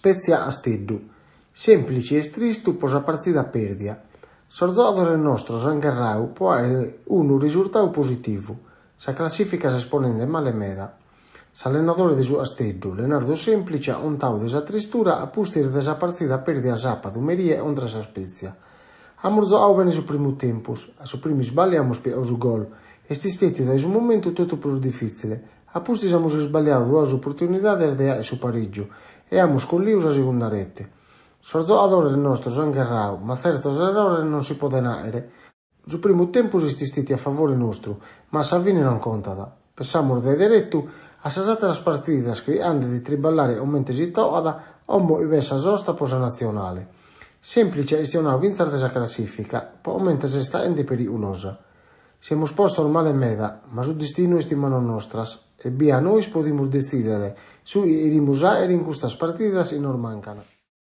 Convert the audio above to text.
Spezia Asteddu. Semplice e tristu posa partida perdia. Sorzadores nostros angherrau può avere un risultato positivo. Sa classifica si esponente male meda. S'allenatore di su Asteddu, Leonardo Semplice, ontau de sa tristura a pustire de sa partida perdia sapadu merie ontra sa Spezia. Amus zoau bene su primu tempus, a su primi sbagli amus piau su gol, e sti stetiu da su momentu tutto più difficile. A pustis amus sbagliato duas opportunidades de su pareggio, e amus colliu sa segunda rete. Sos giocatori nostros angherrau, ma certos errores non si poden aere. Su primu tempus isti stiti a favore nostru, ma sa fine non contada. Pensamus de direttu a sas atras partidas che han di triballare o mente si toada, ommo i sa sosta posa nazionale. Semplice gestionau vinzar de sa classifica, po mente se sta ente periculosa. Siamo posto al male meda, ma su destino esti mano nostras, e via noi podimus decidere su irimus aere in custas partidas e non mancano.